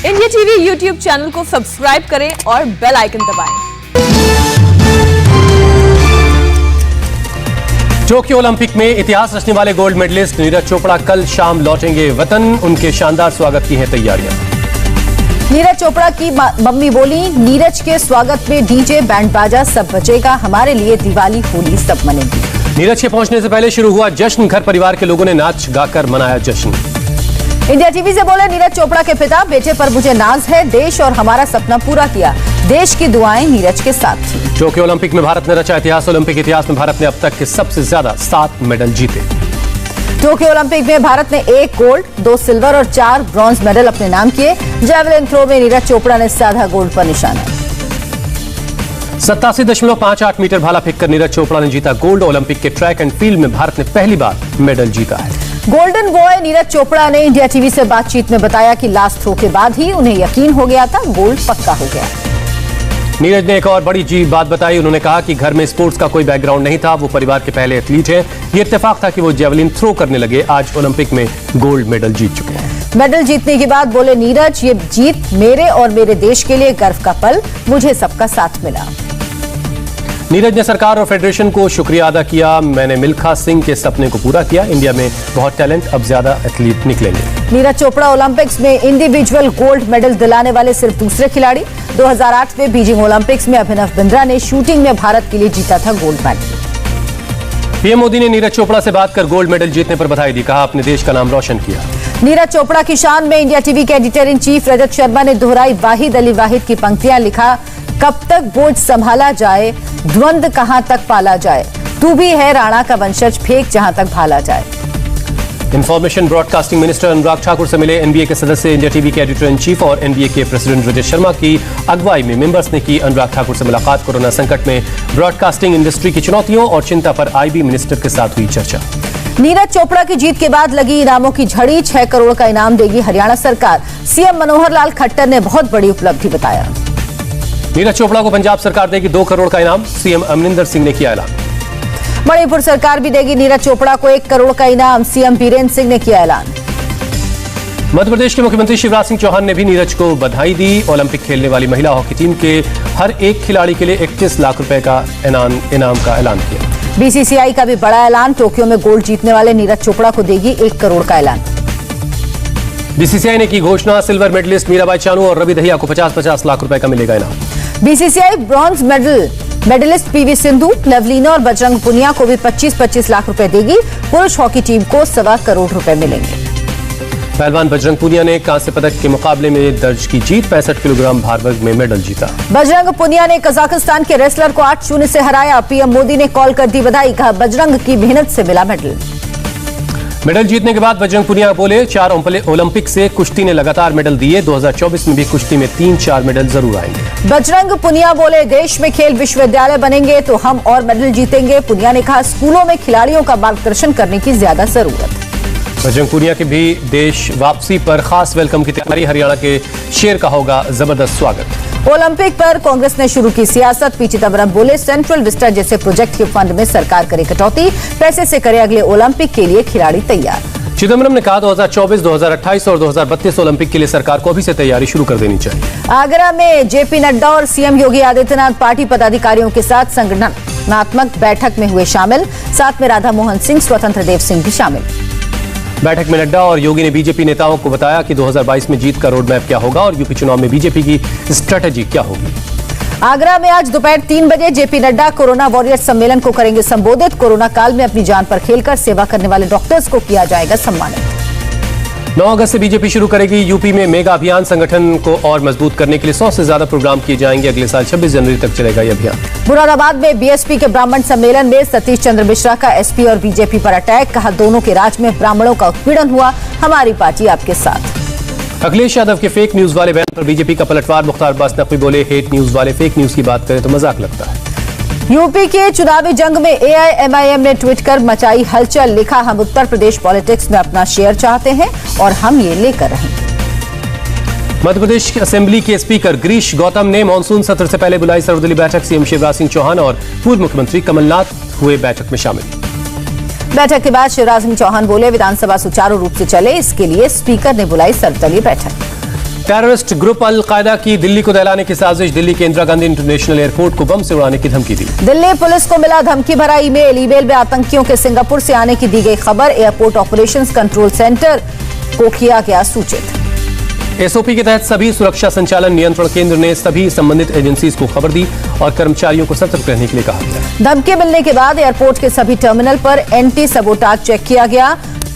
India TV YouTube channel को subscribe करें और बेल आइकन दबाएं। टोक्यो ओलंपिक में इतिहास रचने वाले गोल्ड मेडलिस्ट नीरज चोपड़ा कल शाम लौटेंगे वतन। उनके शानदार स्वागत की हैं तैयारियां। नीरज चोपड़ा की मम्मी बोली, नीरज के स्वागत में डीजे बैंड बाजा सब बजेगा, हमारे लिए दिवाली होली सब मनेगी। नीरज के पहुंचने से पहले शुरू हुआ जश्न, घर परिवार के लोगों ने नाच गाकर मनाया जश्न। इंडिया टीवी से बोले नीरज चोपड़ा के पिता, बेटे पर मुझे नाज है, देश और हमारा सपना पूरा किया, देश की दुआएं नीरज के साथ थी। टोक्यो ओलंपिक में भारत ने रचा इतिहास। ओलंपिक इतिहास में भारत ने अब तक के सबसे ज्यादा 7 मेडल जीते। टोक्यो ओलंपिक में भारत ने 1 गोल्ड, 2 सिल्वर और 4 ब्रॉन्ज मेडल अपने नाम किए। जैवलिन थ्रो में नीरज चोपड़ा ने साधा गोल्ड पर निशाना। 87.58 मीटर भाला फेंककर नीरज चोपड़ा ने जीता गोल्ड। ओलंपिक के ट्रैक एंड फील्ड में भारत ने पहली बार मेडल जीता है। गोल्डन बॉय नीरज चोपड़ा ने इंडिया टीवी से बातचीत में बताया कि लास्ट थ्रो के बाद ही उन्हें यकीन हो गया था, गोल्ड पक्का हो गया। नीरज ने एक और बड़ी बात बताई। उन्होंने कहा कि घर में स्पोर्ट्स का कोई बैकग्राउंड नहीं था, वो परिवार के पहले एथलीट हैं। ये इत्तेफाक था कि वो जेवलिन थ्रो करने लगे। आज ओलंपिक में गोल्ड मेडल जीत चुके हैं। मेडल जीतने के बाद बोले नीरज, ये जीत मेरे और मेरे देश के लिए गर्व का पल, मुझे सबका साथ मिला। नीरज ने सरकार और फेडरेशन को शुक्रिया अदा किया। मैंने मिल्खा सिंह के सपने को पूरा किया। इंडिया में बहुत टैलेंट, अब ज्यादा एथलीट निकलेंगे। नीरज चोपड़ा ओलंपिक्स में इंडिविजुअल गोल्ड मेडल दिलाने वाले सिर्फ दूसरे खिलाड़ी। 2008 में बीजिंग ओलंपिक्स में अभिनव बिंद्रा ने शूटिंग में भारत के लिए जीता था गोल्ड मेडल। पीएम मोदी ने नीरज चोपड़ा से बात कर गोल्ड मेडल जीतने पर बधाई दी। कहा, अपने देश का नाम रोशन किया। नीरज चोपड़ा की शान में इंडिया टीवी के editor in chief Rajat Sharma ने दोहराई वाहिद अली वाहिद की पंक्तियां। लिखा, कब तक बोझ संभाला जाए, द्वंद कहां तक पाला जाए, तू भी है राणा का वंशज, फेंक जहां तक भाला जाए। Information broadcasting minister Anurag Thakur से मिले एनबीए के सदस्य। इंडिया टीवी के एडिटर इन चीफ और एनबीए के प्रेसिडेंट रजत शर्मा की अगुवाई में मेंबर्स ने की अनुराग ठाकुर से मुलाकात। कोरोना संकट में ब्रॉडकास्टिंग इंडस्ट्री की चुनौतियों और चिंता पर आईबी मिनिस्टर के साथ हुई चर्चा। नीरज चोपड़ा की जीत के बाद लगी इनामों की झड़ी। 6 करोड़ का इनाम देगी हरियाणा सरकार। सीएम मनोहर लाल खट्टर ने बहुत बड़ी उपलब्धि बताया। नीरज चोपड़ा को पंजाब सरकार देगी 2 करोड़ का इनाम। सीएम अमरिंदर सिंह ने किया ऐलान। मणिपुर सरकार भी देगी नीरज चोपड़ा को 1 करोड़ का इनाम। सीएम बीरेन्द्र सिंह ने किया ऐलान। मध्य प्रदेश के मुख्यमंत्री शिवराज सिंह चौहान ने भी नीरज को बधाई दी। ओलंपिक खेलने वाली महिला हॉकी टीम के हर एक खिलाड़ी के लिए 31 लाख रुपए का इनाम का ऐलान किया। बीसीसीआई का भी बड़ा ऐलान। टोक्यो में गोल्ड जीतने वाले नीरज चोपड़ा को देगी 1 करोड़ का ऐलान। बीसीसीआई ने की घोषणा, सिल्वर मेडलिस्ट मीराबाई चानू और रवि दहिया को 50-50 लाख रुपए का मिलेगा इनाम। BCCI bronze medalist PV Sindhu, Lovlina और बजरंग पुनिया को भी 25-25 लाख रुपए देगी। पुरुष हॉकी टीम को 1.25 करोड़ रुपए मिलेंगे। पहलवान बजरंग पुनिया ने कांस्य पदक के मुकाबले में दर्ज की जीत। 65 किलोग्राम भार वर्ग में मेडल जीता। बजरंग पुनिया ने कजाकिस्तान के रेसलर को 8-0 से हराया। पीएम मोदी ने कॉल कर दी बधाई। कहा, बजरंग की मेहनत से मिला मेडल। मेडल जीतने के बाद बजरंग पुनिया बोले, 4 ओलंपिक से कुश्ती ने लगातार मेडल दिए। 2024 में भी कुश्ती में 3-4 मेडल जरूर आएंगे। बजरंग पुनिया बोले, देश में खेल विश्वविद्यालय बनेंगे तो हम और मेडल जीतेंगे। पुनिया ने कहा, स्कूलों में खिलाड़ियों का मार्गदर्शन करने की ज्यादा जरूरत। बजरंग पुनिया की भी देश वापसी पर खास वेलकम की तैयारी। हरियाणा के शेर का होगा जबरदस्त स्वागत। ओलंपिक पर कांग्रेस ने शुरू की सियासत। पी चिदंबरम बोले, सेंट्रल विस्टा जैसे प्रोजेक्ट के फंड में सरकार करे कटौती, पैसे से करे अगले ओलंपिक के लिए खिलाड़ी तैयार। चिदंबरम ने कहा, 2024, 2028 और 2032 ओलंपिक के लिए सरकार को अभी से तैयारी शुरू कर देनी चाहिए। आगरा में जेपी नड्डा और सीएम योगी आदित्यनाथ पार्टी पदाधिकारियों के साथ संगठनात्मक बैठक में हुए शामिल। साथ में राधा मोहन सिंह, स्वतंत्र देव सिंह भी शामिल। बैठक में नड्डा और योगी ने बीजेपी नेताओं को बताया कि 2022 में जीत का रोड मैप क्या होगा और यूपी चुनाव में बीजेपी की स्ट्रेटेजी क्या होगी। आगरा में आज दोपहर 3 बजे जेपी नड्डा कोरोना वॉरियर सम्मेलन को करेंगे संबोधित। कोरोना काल में अपनी जान पर खेलकर सेवा करने वाले डॉक्टर्स को किया जाएगा सम्मानित। 9 अगस्त से बीजेपी शुरू करेगी यूपी में मेगा अभियान। संगठन को और मजबूत करने के लिए 100 से ज्यादा प्रोग्राम किए जाएंगे। अगले साल 26 जनवरी तक चलेगा यह अभियान। मुरादाबाद में बीएसपी के ब्राह्मण सम्मेलन में सतीश चंद्र मिश्रा का एसपी और बीजेपी पर अटैक। कहा, दोनों के राज में ब्राह्मणों का उत्पीड़न हुआ, हमारी पार्टी आपके साथ। अखिलेश यादव के फेक न्यूज वाले बयान पर बीजेपी का पलटवार। मुख्तार अब्बास नकवी बोले, हेट न्यूज वाले फेक न्यूज की बात करें तो मजाक लगता है। यूपी के चुनावी जंग में एआईएमआईएम ने ट्वीट कर मचाई हलचल। लिखा, हम उत्तर प्रदेश पॉलिटिक्स में अपना शेयर चाहते हैं और हम ये लेकर रहेंगे। मध्य प्रदेश असेंबली के स्पीकर गिरीश गौतम ने मानसून सत्र से पहले बुलाई सर्वदलीय बैठक। सीएम शिवराज सिंह चौहान और पूर्व मुख्यमंत्री कमलनाथ हुए बैठक में शामिल। बैठक के बाद शिवराज सिंह चौहान बोले, विधानसभा सुचारू रूप से चले इसके लिए स्पीकर ने बुलाई सर्वदलीय बैठक। टेररिस्ट ग्रुप अल कायदा की दिल्ली को दहलाने की साजिश। दिल्ली के इंदिरा गांधी इंटरनेशनल एयरपोर्ट को बम से उड़ाने की धमकी दी। दिल्ली पुलिस को मिला धमकी भरा ईमेल में आतंकियों के सिंगापुर से आने की दी गई खबर। एयरपोर्ट ऑपरेशंस कंट्रोल सेंटर को किया गया सूचित। एसओपी के तहत सभी सुरक्षा संचालन नियंत्रण केंद्र ने सभी संबंधित एजेंसीज को खबर दी और कर्मचारियों को सतर्क रहने के लिए कहा गया। धमकी मिलने के बाद एयरपोर्ट के सभी टर्मिनल पर एंटी सबोटाज चेक किया गया।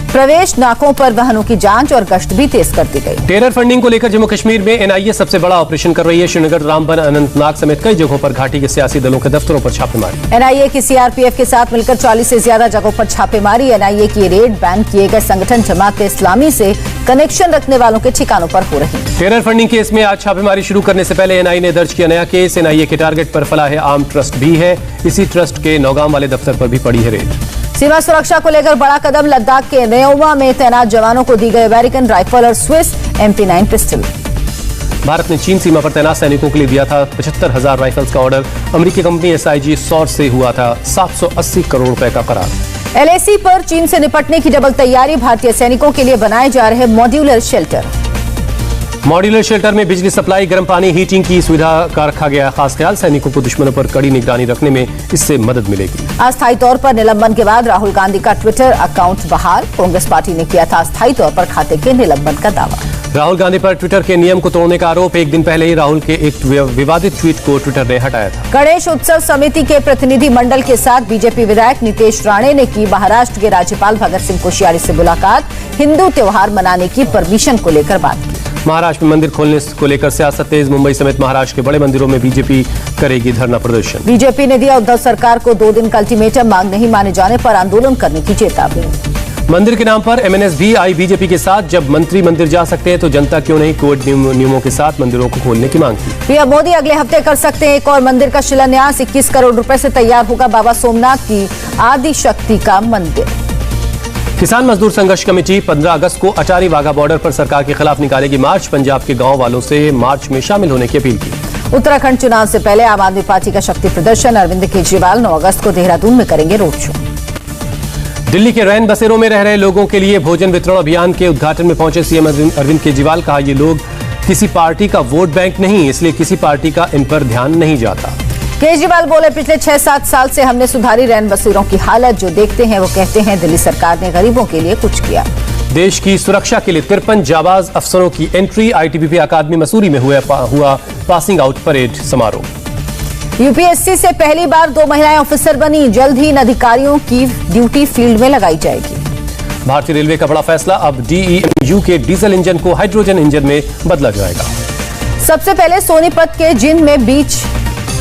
प्रवेश नाकों पर वाहनों की जांच और गश्त भी तेज कर दी गई। टेरर फंडिंग को लेकर जम्मू कश्मीर में एनआईए सबसे बड़ा ऑपरेशन कर रही है। श्रीनगर, रामबन, अनंतनाग समेत कई जगहों पर घाटी के सियासी दलों के दफ्तरों पर छापेमारी। एनआईए की सीआरपीएफ के साथ मिलकर 40 से ज्यादा जगहों पर छापेमारी। एनआईए की रेड बैन किए गए संगठन जमात इस्लामी से कनेक्शन रखने वालों के ठिकानों पर हो रही। टेरर फंडिंग केस में आज छापेमारी शुरू करने से पहले एनआईए ने दर्ज किया नया केस। एनआईए के टारगेट पर फलाह आम ट्रस्ट भी है। इसी ट्रस्ट के नौगाम वाले दफ्तर पर भी पड़ी है रेड। सीमा सुरक्षा को लेकर बड़ा कदम। लद्दाख के नेओमा में तैनात जवानों को दी गई अमेरिकन राइफल और स्विस MP9 पिस्टल। भारत ने चीन सीमा पर तैनात सैनिकों के लिए दिया था 75,000 राइफल्स का ऑर्डर। अमेरिकी कंपनी SIG सौर से हुआ था 780 करोड़ रुपए का करार। LAC पर चीन से निपटने की डबल तैयारी। भारतीय सैनिकों के लिए बनाए जा रहे मॉड्यूलर शेल्टर। मॉड्यूलर शेल्टर में बिजली सप्लाई, गर्म पानी, हीटिंग की सुविधा का रखा गया खास ख्याल। सैनिकों को दुश्मनों पर कड़ी निगरानी रखने में इससे मदद मिलेगी। अस्थायी तौर पर निलंबन के बाद राहुल गांधी का ट्विटर अकाउंट बहाल। कांग्रेस पार्टी ने किया था अस्थायी तौर पर खाते के निलंबन का दावा। राहुल गांधी पर ट्विटर के नियम को तोड़ने का आरोप। एक दिन पहले ही राहुल के एक विवादित ट्वीट को ट्विटर ने हटाया था। गणेश उत्सव समिति के प्रतिनिधि मंडल के साथ बीजेपी विधायक नितेश राणे ने की महाराष्ट्र के राज्यपाल भगत सिंह कोश्यारी से मुलाकात। हिंदू त्योहार मनाने की परमिशन को लेकर बात की। महाराष्ट्र में मंदिर खोलने को लेकर सियासत तेज। मुंबई समेत महाराष्ट्र के बड़े मंदिरों में बीजेपी करेगी धरना प्रदर्शन। बीजेपी ने दिया उद्धव सरकार को 2 दिन का अल्टीमेटम। मांग नहीं माने जाने पर आंदोलन करने की चेतावनी। मंदिर के नाम पर MNS भी आई बीजेपी के साथ। जब मंत्री मंदिर जा सकते हैं तो जनता क्यों नहीं? कोविड नियमों के साथ मंदिरों को खोलने की मांग की। पीएम मोदी अगले हफ्ते कर सकते हैं एक और मंदिर का शिलान्यास। 21 करोड़ रुपए से तैयार होगा बाबा सोमनाथ की आदि शक्ति का मंदिर। किसान मजदूर संघर्ष कमेटी 15 अगस्त को अटारी वाघा बॉर्डर पर सरकार के खिलाफ निकालेगी मार्च। पंजाब के गांव वालों से मार्च में शामिल होने की अपील की। उत्तराखंड चुनाव से पहले आम आदमी पार्टी का शक्ति प्रदर्शन। अरविंद केजरीवाल 9 अगस्त को देहरादून में करेंगे रोड शो। दिल्ली के रैन बसेरों में रह रहे लोगों के लिए भोजन वितरण अभियान के उद्घाटन में पहुंचे सीएम अरविंद केजरीवाल। कहा, ये लोग किसी पार्टी का वोट बैंक नहीं, इसलिए किसी पार्टी का इन पर ध्यान नहीं जाता। केजरीवाल बोले, पिछले 6-7 साल से हमने सुधारी रैन बसेरों की हालत। जो देखते हैं वो कहते हैं दिल्ली सरकार ने गरीबों के लिए कुछ किया। देश की सुरक्षा के लिए 53 जाबाज अफसरों की एंट्री। ITBP अकादमी मसूरी में हुआ पासिंग आउट परेड समारोह। यूपीएससी से पहली बार 2 महिलाएं ऑफिसर बनी। जल्द ही इन अधिकारियों की ड्यूटी फील्ड में लगाई जाएगी। भारतीय रेलवे का बड़ा फैसला। अब DEMU के डीजल इंजन को हाइड्रोजन इंजन में बदला जाएगा। सबसे पहले सोनीपत के जिंद में बीच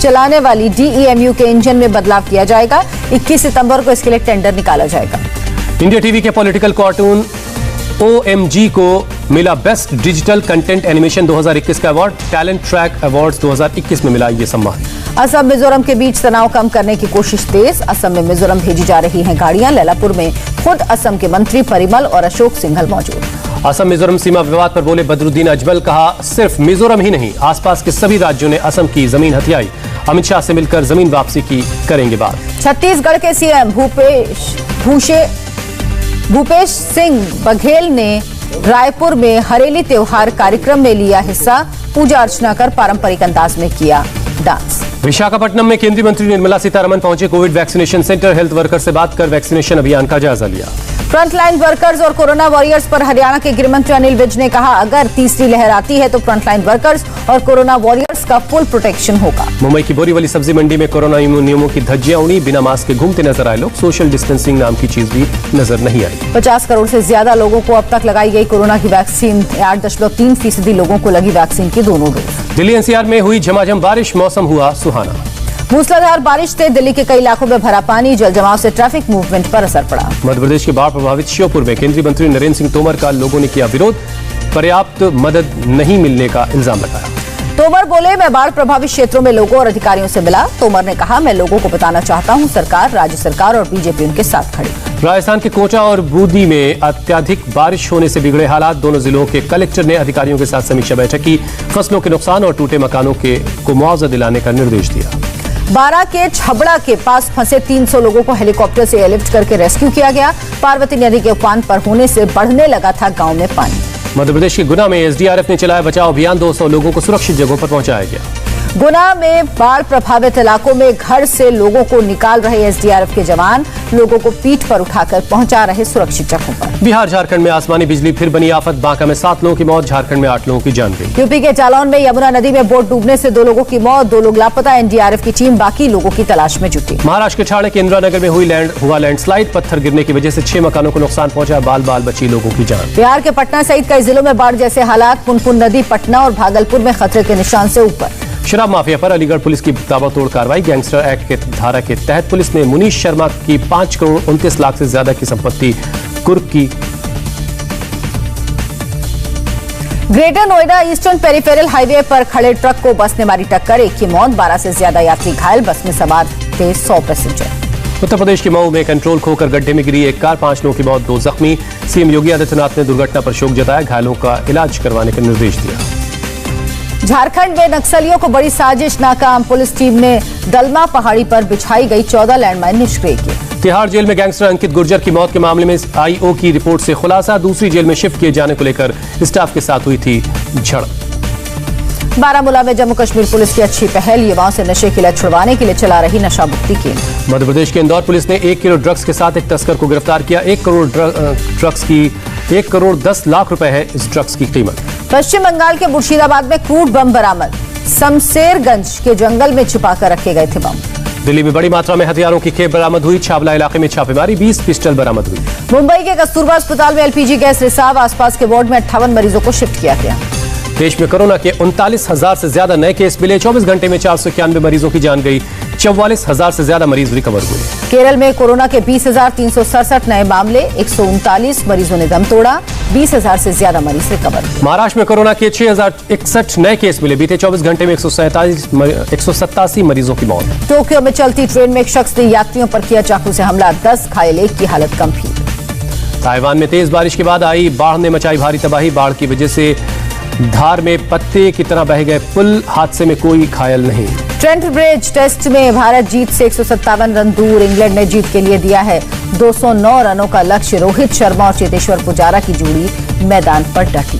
चलाने वाली DEMU के इंजन में बदलाव किया जाएगा। 21 सितंबर को इसके लिए टेंडर निकाला जाएगा। इंडिया टीवी के पॉलिटिकल कार्टून OMG को मिला बेस्ट डिजिटल कंटेंट एनिमेशन 2021 का अवार्ड। टैलेंट ट्रैक अवार्ड्स 2021 में मिला ये सम्मान। असम मिजोरम के बीच तनाव कम करने की कोशिश तेज। असम में मिजोरम भेजी जा रही हैं गाड़ियां। लैलापुर में खुद असम के मंत्री परिमल और अशोक सिंघल मौजूद। असम मिजोरम सीमा विवाद पर बोले बदरुद्दीन अजमल। कहा, सिर्फ मिजोरम ही नहीं, आसपास के सभी राज्यों ने असम की जमीन हथियाई। अमित शाह से मिलकर जमीन वापसी की करेंगे बात। छत्तीसगढ़ के सीएम भूपेश सिंह बघेल ने रायपुर में हरेली त्योहार कार्यक्रम में लिया हिस्सा। पूजा अर्चना कर पारंपरिक अंदाज में किया डांस। विशाखापट्टनम में केंद्रीय मंत्री निर्मला सीतारमण पहुंचे Covid vaccination centre. Health worker से बात कर वैक्सीनेशन अभियान का जायजा लिया। फ्रंटलाइन वर्कर्स और कोरोना वॉरियर्स पर हरियाणा के गृह मंत्री अनिल विज ने कहा, अगर तीसरी लहर आती है तो फ्रंटलाइन वर्कर्स और कोरोना वॉरियर्स का फुल प्रोटेक्शन होगा। मुंबई की बोरीवली सब्जी मंडी में कोरोना नियमों की धज्जियां उड़ी। बिना मास्क के घूमते नजर आए लोग। सोशल डिस्टेंसिंग नाम की चीज भी नजर नहीं आई। 50 करोड़ से ज्यादा लोगों को अब तक लगाई गई कोरोना की वैक्सीन। 8.3% लोगों को लगी वैक्सीन की दोनों डोज। दिल्ली NCR में हुई झमाझम बारिश। मौसम हुआ सुहाना। मूसलाधार बारिश से दिल्ली के कई इलाकों में भरा पानी। जल जमाव से ट्रैफिक मूवमेंट पर असर पड़ा। मध्य प्रदेश के बाढ़ प्रभावित श्योपुर में केंद्रीय मंत्री नरेंद्र सिंह तोमर का लोगों ने किया विरोध। पर्याप्त मदद नहीं मिलने का इल्जाम लगाया। तोमर बोले, मैं बाढ़ प्रभावित क्षेत्रों में लोगों और अधिकारियों से मिला। तोमर ने कहा, मैं लोगों को बताना चाहता हूं, सरकार, राज्य सरकार और बीजेपी उनके साथ खड़ी। राजस्थान के कोटा और बूंदी में अत्यधिक बारिश होने से बिगड़े हालात। दोनों जिलों के कलेक्टर ने अधिकारियों के साथ समीक्षा बैठक की। फसलों के नुकसान और टूटे मकानों को मुआवजा दिलाने का निर्देश दिया। बारा के छबड़ा के पास फंसे 300 लोगों को हेलीकॉप्टर से एयरलिफ्ट करके रेस्क्यू किया गया। पार्वती नदी के उफान पर होने से बढ़ने लगा था गांव में पानी। मध्य प्रदेश के गुना में एसडीआरएफ ने चलाया बचाव अभियान। 200 लोगों को सुरक्षित जगहों पर पहुंचाया गया। गुना में बाढ़ प्रभावित इलाकों में घर से लोगों को निकाल रहे एसडीआरएफ के जवान, लोगों को पीठ पर उठाकर पहुंचा रहे सुरक्षित जगहों पर। बिहार झारखंड में आसमानी बिजली फिर बनी आफत। बांका में 7 लोगों की मौत, झारखंड में 8 लोगों की जान गई। यूपी के जालौन में यमुना नदी में बोट डूबने से 2 लोगों की मौत, 2 लोग लापता। एनडीआरएफ की टीम बाकी लोगों की तलाश में जुटी। महाराष्ट्र के ठाणे के इंदिरा नगर में हुआ लैंडस्लाइड। पत्थर गिरने की वजह से 6 मकानों को नुकसान पहुंचा। बाल बाल बची लोगों की जान। बिहार के पटना सहित कई जिलों में बाढ़ जैसे हालात। पुनपुन नदी पटना और भागलपुर में खतरे के निशान से ऊपर। शराब माफिया पर अलीगढ़ पुलिस की ताबड़तोड़ कार्रवाई। गैंगस्टर एक्ट के धारा के तहत पुलिस ने मुनीश शर्मा की 5 करोड़ 29 लाख से ज्यादा की संपत्ति कुर्क की। Greater Noida eastern peripheral highway पर खड़े ट्रक को बस ने मारी टक्कर। 1 की मौत, 12 से ज्यादा यात्री घायल। बस में सवार थे 100 पैसेंजर। उत्तर प्रदेश के मऊ में कंट्रोल खोकर गड्ढे में गिरी एक कार, 5 लोगों की मौत, 2 जख्मी। सीएम योगी आदित्यनाथ ने दुर्घटना पर शोक जताया, घायलों का इलाज करवाने का निर्देश दिया। झारखंड में नक्सलियों को बड़ी साजिश नाकाम। पुलिस टीम ने दलमा पहाड़ी पर बिछाई गई 14 लैंडमाइन निष्क्रिय किए। तिहाड़ जेल में गैंगस्टर अंकित गुर्जर की मौत के मामले में आईओ की रिपोर्ट से खुलासा। दूसरी जेल में शिफ्ट किए जाने को लेकर स्टाफ के साथ हुई थी झड़प। बारामूला में जम्मू कश्मीर पुलिस की अच्छी पहल। युवाओं से नशे की लत छुड़वाने के लिए चला रही नशा मुक्ति केंद्र। मध्य प्रदेश के इंदौर पुलिस ने 1 किलो ड्रग्स के साथ एक तस्कर को गिरफ्तार किया। 1 करोड़ 10 लाख रुपए है इस ड्रग्स की कीमत। पश्चिम बंगाल के मुर्शिदाबाद में क्रूड बम बरामद। शमशेरगंज के जंगल में छिपाकर रखे गए थे बम। दिल्ली में बड़ी मात्रा में हथियारों की खेप बरामद हुई। छावला इलाके में छापेमारी, 20 पिस्टल बरामद हुई। मुंबई के कस्तूरबा अस्पताल में एलपीजी गैस रिसाव। आसपास के वार्ड में 58 मरीजों को शिफ्ट किया गया। देश में कोरोना के 39,000 से ज्यादा नए केस मिले। 24 घंटे में 491 मरीजों की जान गई। 44,000 से ज्यादा मरीज रिकवर हुए। केरल में कोरोना के 20,367 नए मामले। 139 मरीजों ने दम तोड़ा। 20,000 से ज्यादा मरीज रिकवर हुए। महाराष्ट्र में कोरोना के 6,061 नए केस मिले। बीते 24 घंटे में 187 मरीजों की मौत। टोक्यो में चलती ट्रेन में एक शख्स ने यात्रियों पर किया चाकू से हमला। 10 घायल, 1 की हालत गंभीर। ताइवान में तेज बारिश के बाद आई बाढ़ ने मचाई भारी तबाही। बाढ़ की वजह से धार में पत्ते की तरह बह गए पुल। हादसे में कोई घायल नहीं। ट्रेंट ब्रिज टेस्ट में भारत जीत से 157 रन दूर। इंग्लैंड ने जीत के लिए दिया है 209 रनों का लक्ष्य। रोहित शर्मा और चेतेश्वर पुजारा की जोड़ी मैदान पर डटी।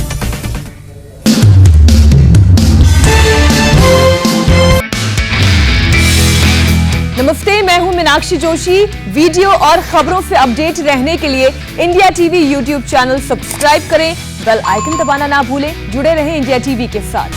नमस्ते, मैं हूं मीनाक्षी जोशी। वीडियो और खबरों से अपडेट रहने के लिए India TV YouTube channel subscribe करें। बेल आइकन दबाना ना भूलें। जुड़े रहें इंडिया टीवी के साथ।